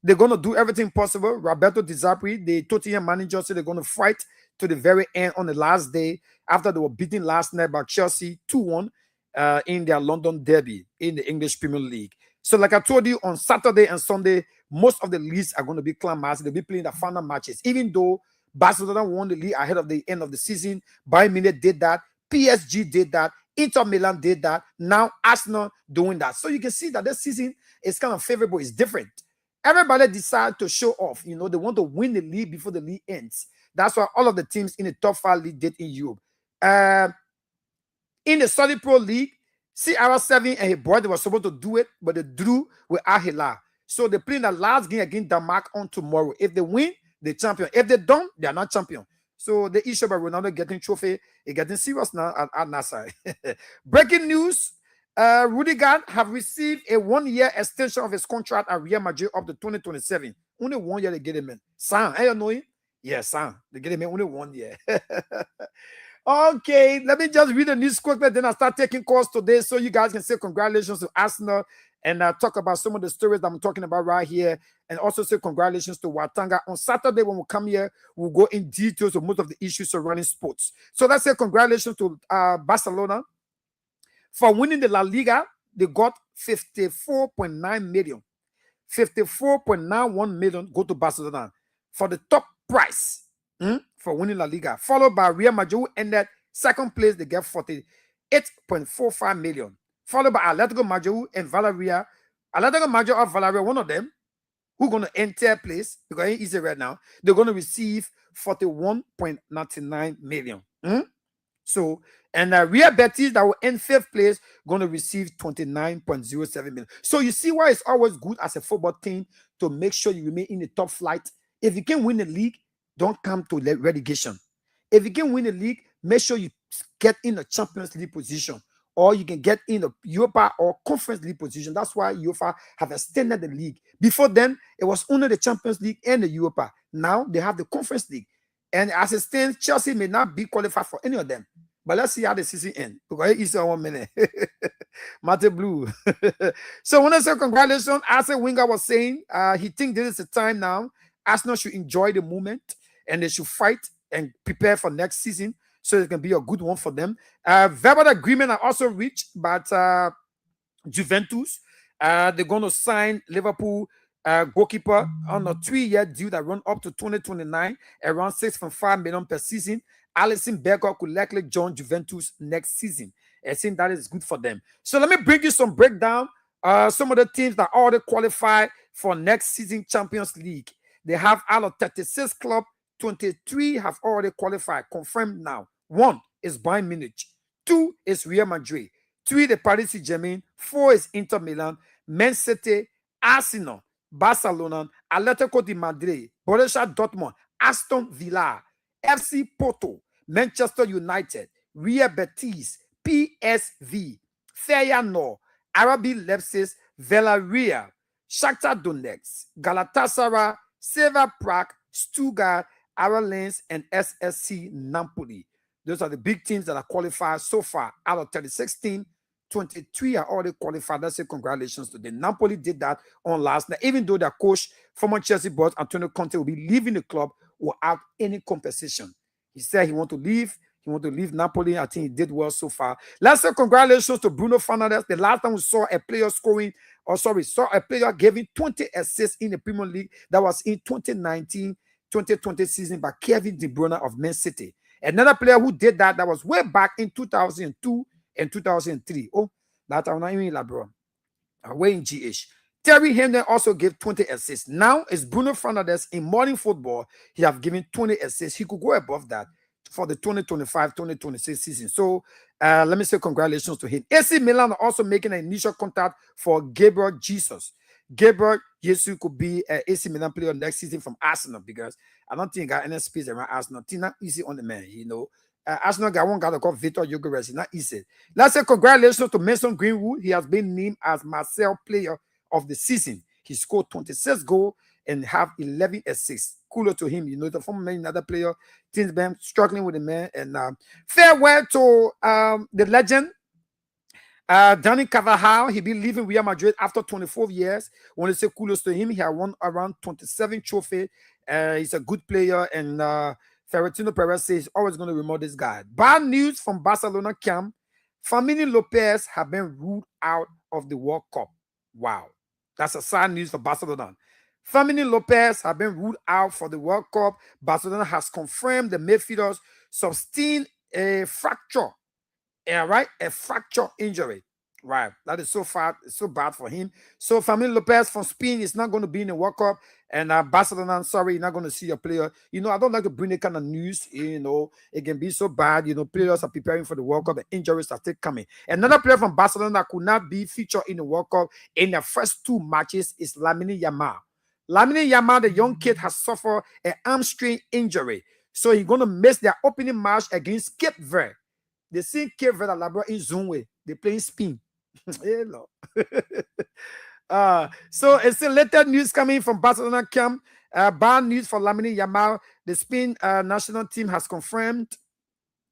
they're going to do everything possible. Roberto De Zerbi, the Tottenham manager, said they're going to fight to the very end on the last day after they were beaten last night by Chelsea 2-1 in their London derby in the English Premier League. So like I told you, on Saturday and Sunday, most of the leagues are going to be climax. They'll be playing the final matches. Even though Barcelona won the league ahead of the end of the season, Bayern Munich did that, PSG did that, Inter Milan did that, now Arsenal doing that. So you can see that this season is kind of favorable. It's different. Everybody decided to show off. You know, they want to win the league before the league ends. That's why all of the teams in the top 5 league did in Europe. In the Saudi Pro League, CR7 and his boy, they were supposed to do it, but they drew with Al Hilal. So they're playing the last game against Denmark on tomorrow. If they win, they're champion. If they don't, they are not champion. So the issue about Ronaldo getting trophy is getting serious now at NASA. Breaking news, Rudiger have received a 1-year extension of his contract at Real Madrid up to 2027. Only 1 year they get him in. Sam, I don't know him. Yes, they get him in only 1 year. Okay, let me just read the news quickly, then I'll start taking calls today so you guys can say congratulations to Arsenal and talk about some of the stories that I'm talking about right here, and also say congratulations to Watanga. On Saturday, when we come here, we'll go in details of most of the issues surrounding sports. So let's say congratulations to Barcelona for winning the La Liga. They got 54.9 million. 54.91 million go to Barcelona for the top price for winning La Liga, followed by Real Madrid, who ended Second place, they get 48.45 million. Followed by Atletico Madrid and Valeria. Atletico Madrid or Valeria, one of them, who going to enter place, because it's easy right now, they're going to receive 41.99 million. So, and Real Betis that will end 5th place going to receive 29.07 million. So you see why it's always good as a football team to make sure you remain in the top flight. If you can win the league, don't come to relegation. If you can win the league, make sure you get in the Champions League position, or you can get in the Europa or Conference League position. That's why UEFA have extended the league. Before then, it was only the Champions League and the Europa. Now they have the Conference League. And as it stands, Chelsea may not be qualified for any of them. But let's see how the season ends. Because it's 1 minute. Mate Blue. So when I say congratulations, Arsene Wenger was saying he thinks this is the time now. Arsenal should enjoy the moment and they should fight and prepare for next season, so it can be a good one for them. Verbal agreement are also reached, but Juventus, they're going to sign Liverpool goalkeeper on a 3-year deal that run up to 2029, around 6.5 million per season. Alisson Becker could likely join Juventus next season. I think that is good for them. So let me bring you some breakdown. Some of the teams that already qualify for next season Champions League. They have out of 36 clubs, 23 have already qualified, confirmed now. 1 is Bayern Munich. 2 is Real Madrid. 3 the Paris Saint-Germain. 4 is Inter Milan. Man City, Arsenal, Barcelona, Atletico de Madrid, Borussia Dortmund, Aston Villa, FC Porto, Manchester United, Real Betis, PSV, Feyenoord, RB Leipzig, Villarreal, Shakhtar Donetsk, Galatasaray, Slavia Prague, Stuttgart, Lens, and SSC Napoli. Those are the big teams that are qualified so far. Out of 36 teams, 23 are already qualified. Let's say congratulations to them. Napoli did that on last night, even though their coach, former Chelsea boss Antonio Conte, will be leaving the club without any compensation. He said he want to leave. He want to leave Napoli. I think he did well so far. Let's say congratulations to Bruno Fernandes. The last time we saw a player saw a player giving 20 assists in the Premier League, that was in 2019-2020 season by Kevin De Bruyne of Man City. Another player who did that was way back in 2002 and 2003. Oh, that I'm not even LeBron. Away in GH. Terry Henry also gave 20 assists. Now it's Bruno Fernandes in modern football. He have given 20 assists. He could go above that for the 2025-2026 season. So let me say congratulations to him. AC Milan are also making an initial contact for Gabriel Jesus. Gabriel Jesus could be an AC Milan player next season from Arsenal, because I don't think got any space around Arsenal. It's not easy on the man, you know. Arsenal got one guy called Victor Gyökeres. It's not easy. Let's say congratulations to Mason Greenwood. He has been named as Marcel Player of the season. He scored 26 goals and have 11 assists. Cooler to him, you know, the former man, another player. Things been struggling with the man. And farewell to the legend, Danny Carvajal. He be leaving Real Madrid after 24 years. Want to say kudos to him. He had won around 27 trophies. He's a good player, and Florentino Perez says he's always going to remember this guy. Bad news from Barcelona camp. Fermin Lopez have been ruled out of the World Cup. Wow. That's a sad news for Barcelona. Fermin Lopez have been ruled out for the World Cup. Barcelona has confirmed the midfielders sustained a fracture. Right? A fracture injury. Right. That is so bad for him. So Fermin Lopez from Spain is not going to be in the World Cup. And Barcelona, I'm sorry, you're not going to see your player. You know, I don't like to bring that kind of news. You know, it can be so bad. You know, players are preparing for the World Cup. The injuries are still coming. Another player from Barcelona could not be featured in the World Cup in the first 2 matches is Lamine Yamal. Lamine Yamal, the young kid, has suffered an hamstring injury. So he's going to miss their opening match against Cape Verde. They see Cape Verde Labra in Zunwe. They play Spain. Hello. So it's the latest news coming from Barcelona camp. Bad news for Lamine Yamal. The Spain national team has confirmed.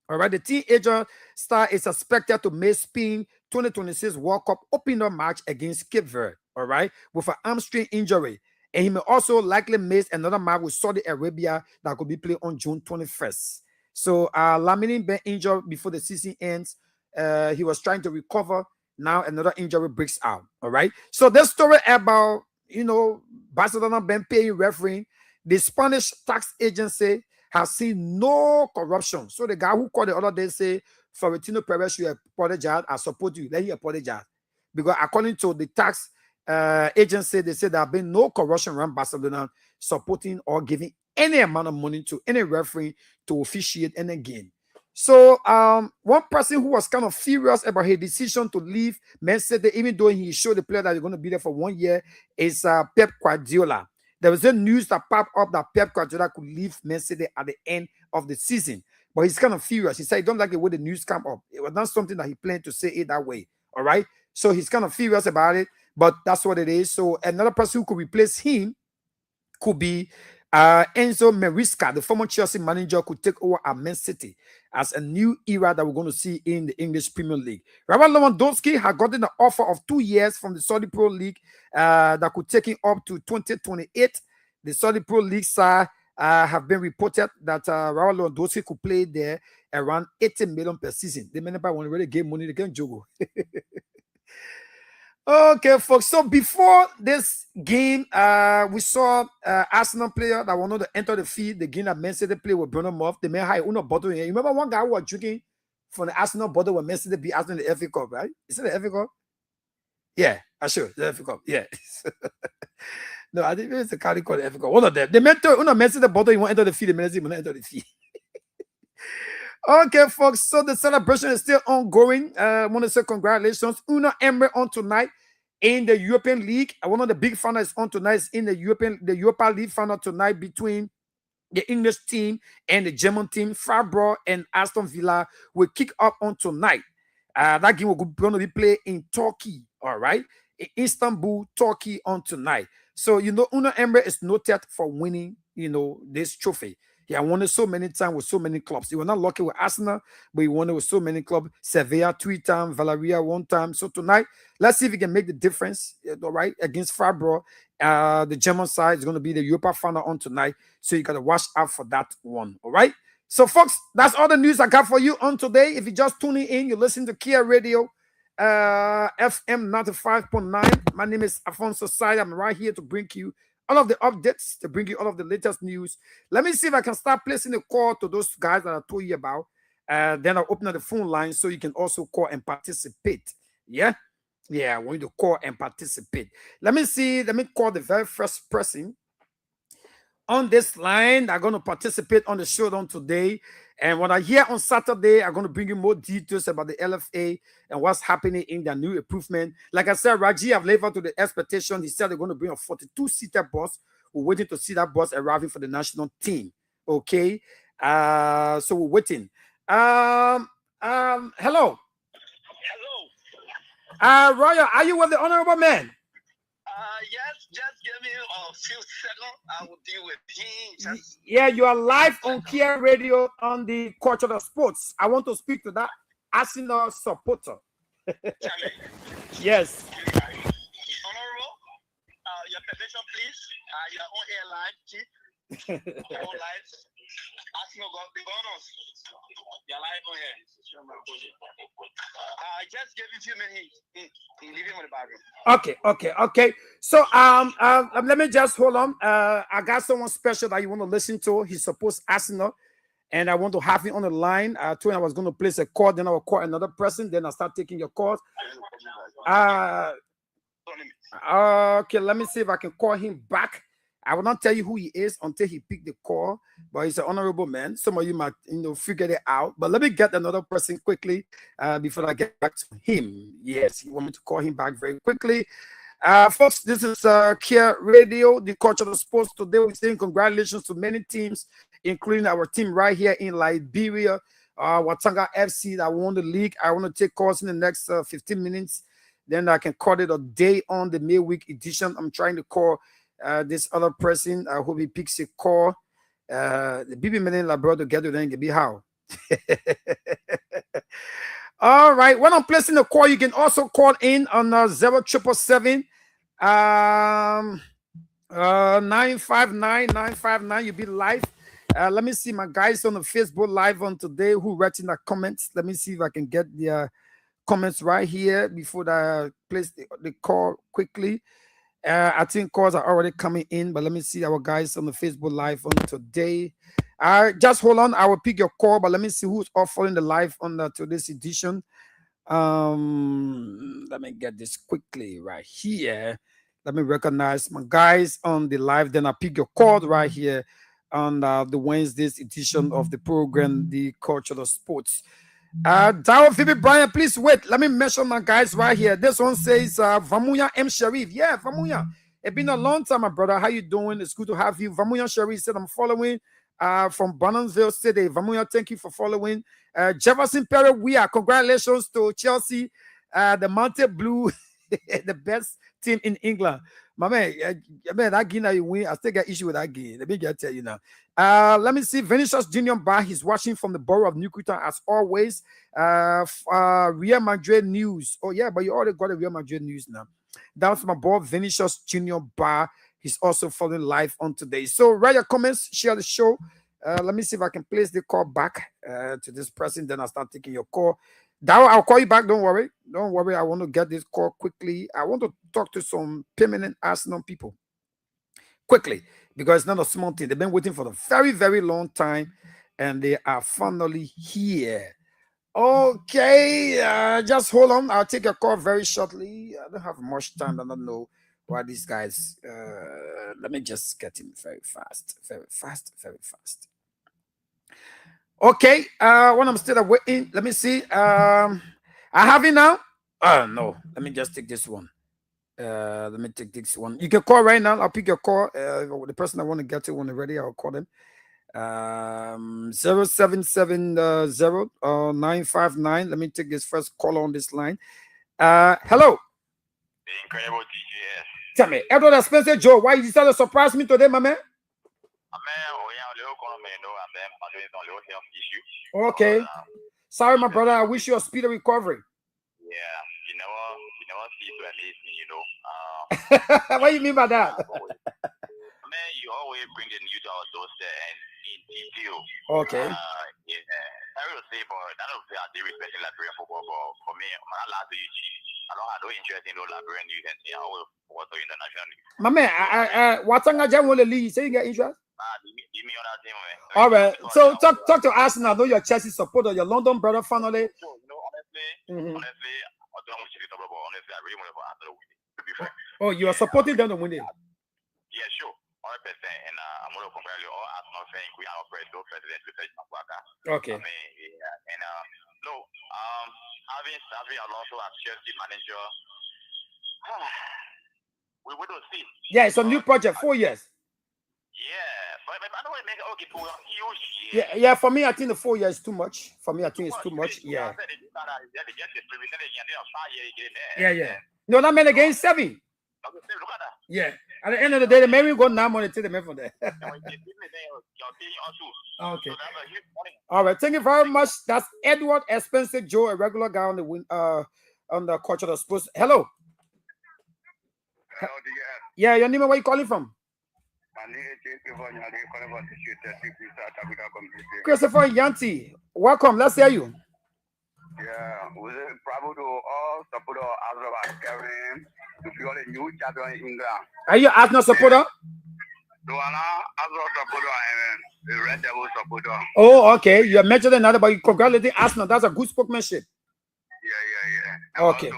All right, the teenager star is expected to make Spain 2026 World Cup opener match against Cape Verde. All right, with an hamstring injury. And he may also likely miss another match with Saudi Arabia that could be played on June 21st. So Lamine been injured before the season ends. He was trying to recover. Now another injury breaks out. All right. So this story about, you know, Barcelona been paying referee. The Spanish tax agency has seen no corruption. So the guy who called the other day say, Florentino Perez, you apologize. I support you. Let him apologize. Because according to the tax agency, they said there have been no corruption around Barcelona supporting or giving any amount of money to any referee to officiate any game. So one person who was kind of furious about his decision to leave Man City, even though he showed the player that he's going to be there for 1 year, is Pep Guardiola. There was a news that popped up that Pep Guardiola could leave Man City at the end of the season. But he's kind of furious. He said he don't like the way the news come up. It was not something that he planned to say it that way. All right. So he's kind of furious about it, but that's what it is. So another person who could replace him could be Enzo Maresca, the former Chelsea manager, could take over at Man City as a new era that we're going to see in the English Premier League. Robert Lewandowski had gotten an offer of 2 years from the Saudi Pro League that could take him up to 2028. The Saudi Pro League side have been reported that Robert Lewandowski could play there around 80 million per season. They may never want to really give money, they can juggle. Okay, folks. So before this game, we saw Arsenal player that wanted to enter the field. The game that Man City play with Bruno Mouth. The man had Uno bottle here. You remember one guy who was drinking from the Arsenal bottle when Man City beat Arsenal in the FA Cup, right? Is it the FA Cup? Yeah, I sure the FA Cup. Yeah. No, I think it's the Cali called the FA Cup. One of them. They meant to Man City bottle. You want to enter the field. The Man City will not enter the field. Okay, folks. So the celebration is still ongoing. I want to say congratulations. Unai Emery on tonight in the European League. One of the big finals on tonight is in the Europa League final tonight between the English team and the German team. Freiburg and Aston Villa will kick up on tonight. That game will going to be played in Turkey. All right, in Istanbul, Turkey on tonight. So Unai Emery is noted for winning this trophy. He won it so many times with so many clubs. He was not lucky with Arsenal, but he won it with so many clubs. Sevilla 3 times, Valeria 1 time. So tonight, let's see if he can make the difference, all right, against Freiburg. The German side is going to be the Europa final on tonight. So you got to watch out for that one, all right? So, folks, that's all the news I got for you on today. If you're just tuning in, you listen to Kear Radio FM 95.9. My name is ALPHONSO T SAYEH. I'm right here to bring you all of the updates, to bring you all of the latest news. Let me see if I can start placing a call to those guys that I told you about. Then I'll open up the phone line so you can also call and participate. Yeah? Yeah, I want you to call and participate. Let me see. Let me call the very first person on this line that are going to participate on the show on today. And what I hear on Saturday, I'm going to bring you more details about the LFA and what's happening in their new improvement. Like I said, Raji have lived up to the expectation. He said they're going to bring a 42-seater bus. We're waiting to see that bus arriving for the national team. Okay? So we're waiting. Hello. Hello. Royal, are you with the honorable man? Yes, just give me a few seconds. I will deal with him. Yeah, you are live on Kear Radio on the Culture of Sports. I want to speak to that Arsenal supporter. Yes. Honorable, your permission, please. You're on air live, chief. On live. Arsenal got the bonus. You're live on here. Just give you a few minutes. Leave him in the background. Okay. So let me just hold on. I got someone special that you want to listen to. He supports Arsenal, and I want to have him on the line. I told him I was going to place a call, then I will call another person, then I'll start taking your calls. Okay, let me see if I can call him back. I will not tell you who he is until he picked the call, but he's an honorable man. Some of you might, figure it out. But let me get another person quickly before I get back to him. Yes, he want me to call him back very quickly. Folks, this is Kear Radio, the Culture of Sports. Today we're saying congratulations to many teams, including our team right here in Liberia, Watanga FC that won the league. I want to take calls in the next 15 minutes. Then I can call it a day on the midweek edition. I'm trying to call this other person. I hope he picks a call. The BB Medina brought together then can be how. All right. When I'm placing the call, you can also call in on 0777 959 959. You'll be live. Let me see my guys on the Facebook live on today who writing the comments. Let me see if I can get the comments right here before I place the call quickly. I think calls are already coming in, but let me see our guys on the Facebook live on today. Just hold on. I will pick your call, but let me see who's offering the live on to this edition. Let me get this quickly right here. Let me recognize my guys on the live. Then I pick your call right here on the Wednesday's edition of the program, the Culture of Sports. Dawa Phoebe Brian, please wait. Let me mention my guys right here. This one says Vamuya M. Sharif. Yeah, Vamuya. It's been a long time, my brother. How you doing? It's good to have you. Vamuya Sharif said, I'm following from Bonhamsville City. Vamuya, thank you for following. Jefferson Perry, we are. Congratulations to Chelsea, the Mountain Blue, the best team in England. My man, that game that you win, I still got issue with that game. Let me just tell you now. Let me see. Vinicius Junior Bar, he's watching from the borough of Newcastle as always. Real Madrid news. Oh, yeah, but you already got a Real Madrid news now. That's my boy, Vinicius Junior Bar. He's also following live on today. So write your comments, share the show. Let me see if I can place the call back to this person. Then I'll start taking your call. I'll call you back. Don't worry. Don't worry. I want to get this call quickly. I want to talk to some permanent Arsenal people quickly because it's not a small thing. They've been waiting for a very, very long time and they are finally here. Okay. Just hold on. I'll take a call very shortly. I don't have much time. I don't know why these guys. Let me just get in very fast. Very fast. Very fast. Okay, when I'm still waiting, let me see. I have it now. No, let me just take this one. Let me take this one. You can call right now. I'll pick your call. The person I want to get to when they're ready, I'll call them. 0770-959. Let me take this first call on this line. Hello. The incredible DJS. Tell me, Edward Spencer Joe, why you decided to surprise me today, my man? Okay. Sorry, my brother. I wish you a speedy recovery. Yeah, you never cease to amaze me, you know. What do you mean by that? Man, you always bring the news to our doorstep and in detail. Okay. I will say, but I don't say I do respect Liberian football, but for me, my last day, I don't have no interest in those Liberian news and I always watch the international news. My man, what's on the general league? Say you get interest? Give me on that team, man. All right. So talk to Arsenal. I know your Chelsea supporter, your London brother finally. Honestly, I don't want to talk about honestly, I really want to Arsenal win it, to be fair. Oh, you are supporting them to win it? Yeah, sure. 100%. And I'm going to congratulate all Arsenal fans, including our president, Okay. I mean, yeah. And having Alonso as Chelsea manager, we will see. Yeah, it's a new project, 4 years. Yeah, but I don't want to make it okay for huge. Yeah. For me, I think the 4 years is too much. For me, I think it's too much. Yeah. Yeah. No, that meant against 7. Yeah. At the end of the day, the man will go now money to the man for that. Okay. All right. Thank you very much. That's Edward Spencer Joe, a regular guy on the Culture of Sports. Hello. Yeah, your name and where you calling from? Christopher Yanti, welcome. Let's hear you. Yeah, we probably to all support Arsenal Kevin to feel a new champion in England. Are you Arsenal supporter? No, I'm Arsenal supporter and the Red Devil supporter. Oh, okay. You mentioned another, but you congratulate Arsenal. That's a good sportsmanship. Yeah. Okay.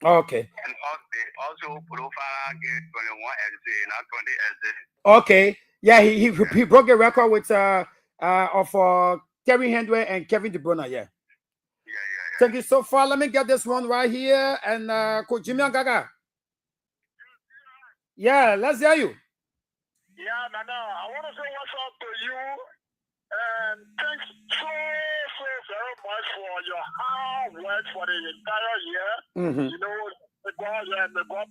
Okay. And also profile get 21 SC, not 20 SC. Okay. Yeah, he broke a record with of Terry Henry and Kevin De Bruyne. Yeah. Thank you so far. Let me get this one right here. And Coach Jimmy Gaga. Yeah, let's hear you. Yeah, Nana, I want to say what's up to you. And thanks so very much for your hard work for the entire year. Mm-hmm. You know, may God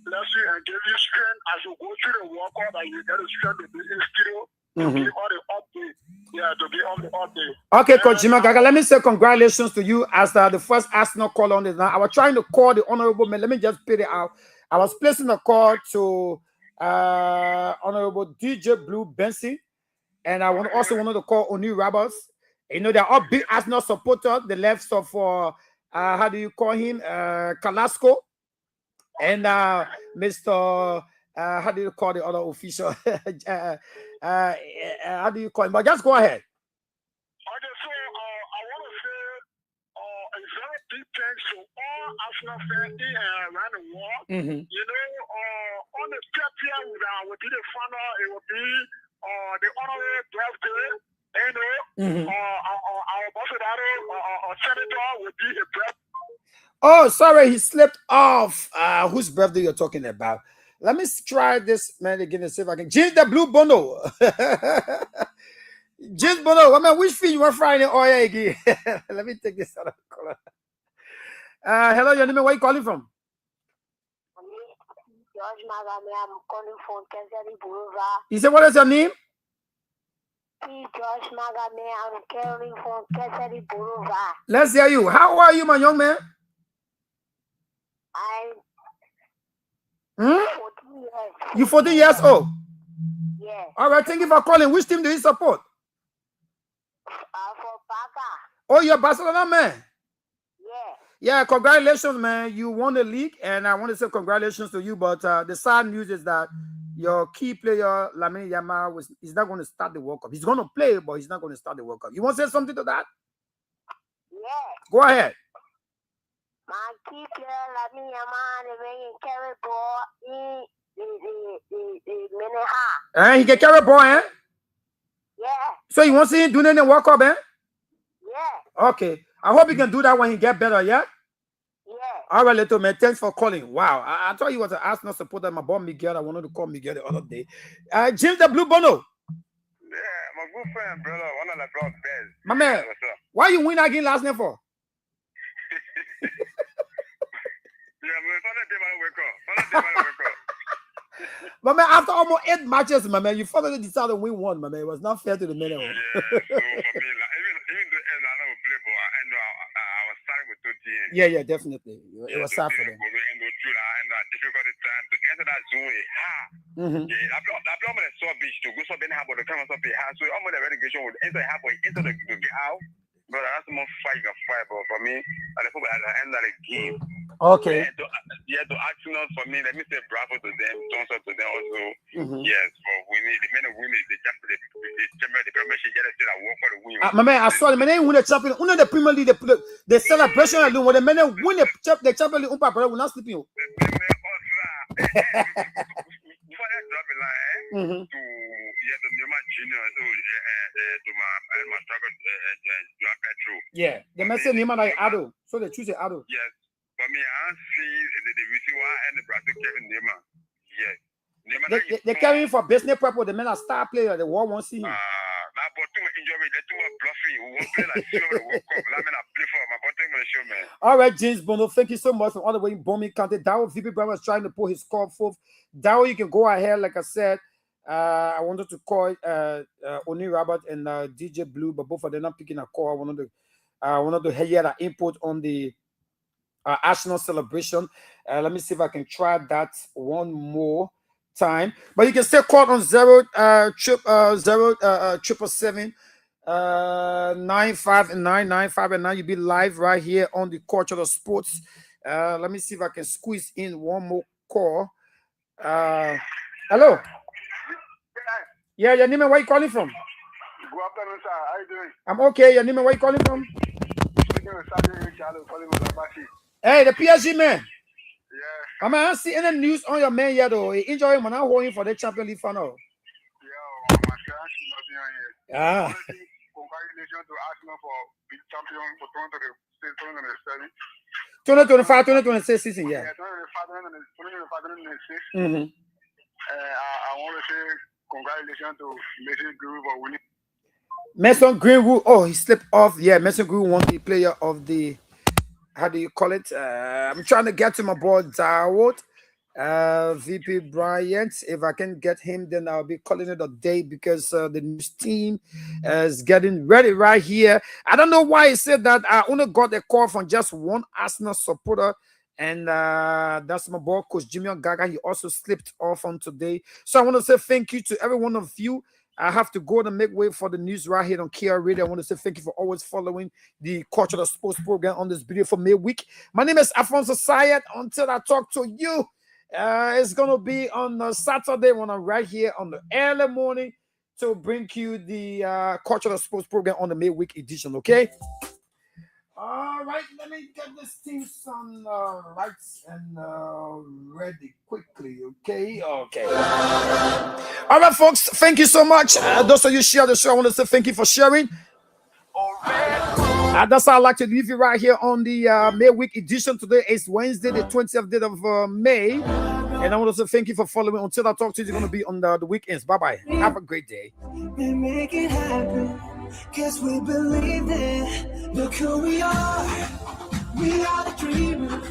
bless you and give you strength as you go through the workout and you get the strength to be in studio to give all the update. Yeah, to give all the update. Okay, Coach Jimmy Gaga, let me say congratulations to you as the first Arsenal call on this. Now, I was trying to call the honorable man. Let me just put it out. I was placing a call to Honorable DJ Blue Benson. And I also wanted to call Oni Roberts. You know, they're all big Arsenal supporters. The left of how do you call him? Carrasco. And Mr. how do you call the other official? How do you call him? But just go ahead. Okay, so I want to say a very big thanks to all Arsenal fans around the world. You know, on the 30th, we did the final. It will be the honorary birthday. You know, our ambassador, senator, will be a birthday. Oh, sorry, he slipped off. Whose birthday you're talking about? Let me try this man again and see if I can. James the Blue Bono. James Bono, I mean, which fish you want frying in oil again? Let me take this out of color. Hello, your name, where are you calling from? George Magame, I'm calling from Kesari Boulevard. You said, what is your name? George Magame, I'm calling from Kesari Boulevard. Let's hear you. How are you, my young man? I'm 14 years. You 14 years old? Yeah. All right, thank you for calling. Which team do you support? For Baka. Oh, you're a Barcelona man? Yeah. Yeah, congratulations, man. You won the league, and I want to say congratulations to you. But the sad news is that your key player, Lamine Yamal, is not going to start the World Cup. He's going to play, but he's not going to start the World Cup. You want to say something to that? Yeah. Go ahead. My key player, Lamine Yamal, the way he carry ball, the minute. He can carry a ball, eh? Yeah. So you want to see him doing it in the World Cup, eh? Yeah. Okay. I hope he can do that when he get better, yeah? Yeah. All right, little man. Thanks for calling. Wow. I thought you was an Arsenal supporter. My boy Miguel, I wanted to call Miguel the other day. James the Blue Bono. Yeah, my good friend, brother. One of the block best. My man, why you win again last night for? Yeah, man, wake up. But man, after almost 8 matches, my man, you finally decided to win one, my man. It was not fair to the men. Yeah, so for me, like, even though I never play ball, I know I was starting with 2 Yeah, definitely. It was sad for them. Difficult time to enter that zone. Yeah, I blow my so beach to go so Ben Harbor to come up here. So I'm on the relegation with enter Harbor into the get out. But that's more fight than fight. But for me, at the end of the game. Okay. Yeah, to Arsenal for me, let me say bravo to them, thumbs up to them also. Yes, for winning the men and women, the Premiership, get a work for the win. My man, I saw the men win the champion. Under the Premier League, the celebration alone, when the men win the champion league, brother will not sleep you. Before that drop a line to the Newman Junior to my struggle to petrol. Yeah, the man said Newman like Ado, so they choose Ado. Yes. For me, I see the Visiwa and the Brazil Kevin Neymar. Yes. They carry him for business purpose. The men are star player. The world won't see him. Now, but too much injury. They're too much bluffing. We won't play like silver the World Cup. I mean, I play for my bottom of the show, man. All right, James Bono, thank you so much from all the way in Birmingham County. Dawo VP Brown was trying to pull his score forth. Dawo, you can go ahead. Like I said, I wanted to call Oni Robert and DJ Blue, but both of them not picking a call. I wanted to hear their input on the Arsenal celebration. Let me see if I can try that one more time. But you can still call on 777 95 and 995 and 9. You'll be live right here on the Culture of Sports. Let me see if I can squeeze in one more call. Hello. Yeah, your name and where you calling from? Good afternoon, sir. How you doing? I'm okay. Your name and where you calling from? Hey, the PSG man. Yeah. I mean, I see any news on your man yet, though. He injured him and I'm holding for the Champions League final. Yeah, my friend, nothing here. Ah. Congratulations to Arsenal for being champion for 2025-2026 season, yeah. 2025-2026. I want to say congratulations to Mason Greenwood for winning. Mason Greenwood, oh, he slipped off. Yeah, Mason Greenwood won the player of the, how do you call it? I'm trying to get to my boy Dawood, VP Bryant. If I can get him, then I'll be calling it a day because the news team is getting ready right here. I don't know why he said that. I only got a call from just one Arsenal supporter, and that's my boy, Coach Jimmy Gaga. He also slipped off on today. So I want to say thank you to every one of you. I have to go to make way for the news right here on Kear Radio. I want to say thank you for always following the Culture of Sports program on this beautiful midweek. My name is ALPHONSO T SAYEH. Until I talk to you It's gonna be on Saturday when I'm right here on the early morning to bring you the cultural sports program on the midweek edition. Okay. All right, let me get this thing some rights and ready quickly. Okay. All right, folks. Thank you so much. Those of you share the show, I want to say thank you for sharing. That's how I'd like to leave you right here on the midweek edition. Today is Wednesday, the 20th day of May. And I want to say thank you for following. Until I talk to you, you're going to be on the weekends. Bye-bye. Have a great day. We make it happen, 'cause we believe it. Look who we are. We are the dreamers.